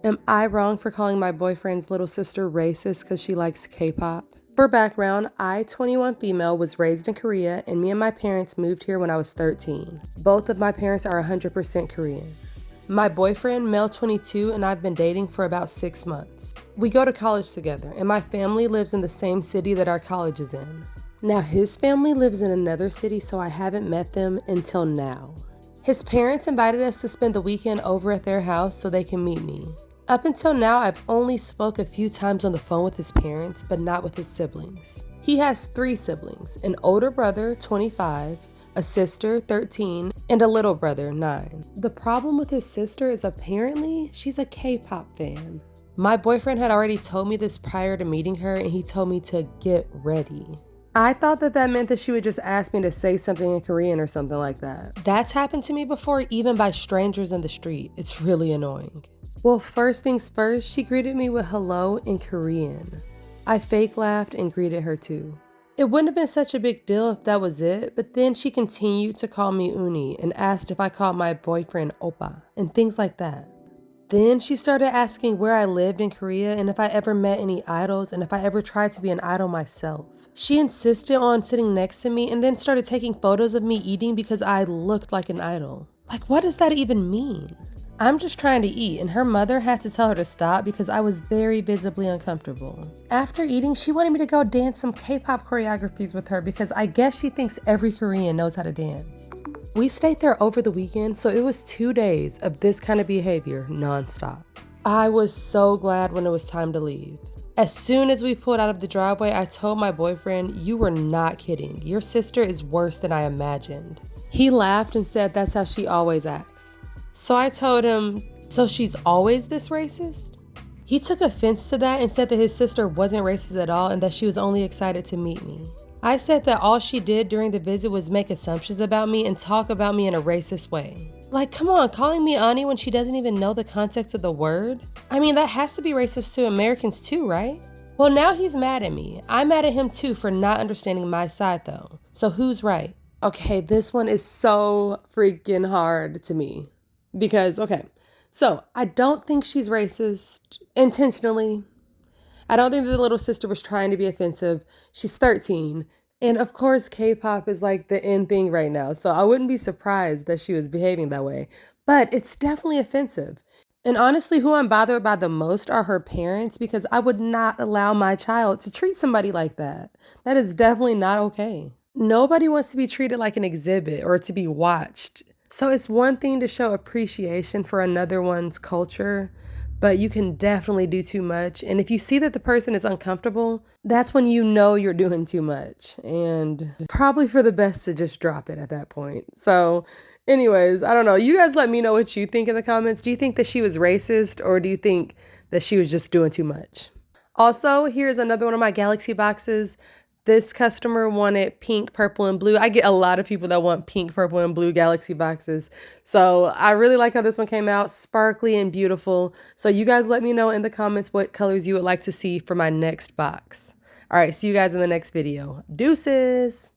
Am I wrong for calling my boyfriend's little sister racist because she likes K-pop? For background, I, 21 female, was raised in Korea, and me and my parents moved here when I was 13. Both of my parents are 100% Korean. My boyfriend, male 22, and I've been dating for about 6 months. We go to college together, and my family lives in the same city that our college is in. Now, his family lives in another city, so I haven't met them until now. His parents invited us to spend the weekend over at their house so they can meet me. Up until now, I've only spoke a few times on the phone with his parents, but not with his siblings. He has 3 siblings, an older brother, 25, a sister, 13, and a little brother, 9. The problem with his sister is apparently she's a K-pop fan. My boyfriend had already told me this prior to meeting her, and he told me to get ready. I thought that meant that she would just ask me to say something in Korean or something like that. That's happened to me before, even by strangers in the street. It's really annoying. Well, first things first, she greeted me with hello in Korean. I fake laughed and greeted her too. It wouldn't have been such a big deal if that was it, but then she continued to call me uni and asked if I called my boyfriend oppa and things like that. Then she started asking where I lived in Korea and if I ever met any idols and if I ever tried to be an idol myself. She insisted on sitting next to me and then started taking photos of me eating because I looked like an idol. Like, what does that even mean? I'm just trying to eat, and her mother had to tell her to stop because I was very visibly uncomfortable. After eating, she wanted me to go dance some K-pop choreographies with her because I guess she thinks every Korean knows how to dance. We stayed there over the weekend, so it was 2 days of this kind of behavior nonstop. I was so glad when it was time to leave. As soon as we pulled out of the driveway, I told my boyfriend, "You were not kidding. Your sister is worse than I imagined." He laughed and said that's how she always acts. So I told him, "So she's always this racist?" He took offense to that and said that his sister wasn't racist at all and that she was only excited to meet me. I said that all she did during the visit was make assumptions about me and talk about me in a racist way. Like, come on, calling me Ani when she doesn't even know the context of the word? I mean, that has to be racist to Americans too, right? Well, now he's mad at me. I'm mad at him too for not understanding my side though. So who's right? Okay, this one is so freaking hard to me. Because, okay, so I don't think she's racist intentionally. I don't think that the little sister was trying to be offensive. She's 13. And of course, K-pop is like the in thing right now. So I wouldn't be surprised that she was behaving that way. But it's definitely offensive. And honestly, who I'm bothered by the most are her parents because I would not allow my child to treat somebody like that. That is definitely not okay. Nobody wants to be treated like an exhibit or to be watched. So it's one thing to show appreciation for another one's culture, but you can definitely do too much. And if you see that the person is uncomfortable, that's when you know you're doing too much. And probably for the best to just drop it at that point. So anyways, I don't know. You guys let me know what you think in the comments. Do you think that she was racist or do you think that she was just doing too much? Also, here's another one of my Galaxy boxes. This customer wanted pink, purple, and blue. I get a lot of people that want pink, purple, and blue Galaxy boxes. So I really like how this one came out, sparkly and beautiful. So you guys let me know in the comments what colors you would like to see for my next box. All right, see you guys in the next video. Deuces.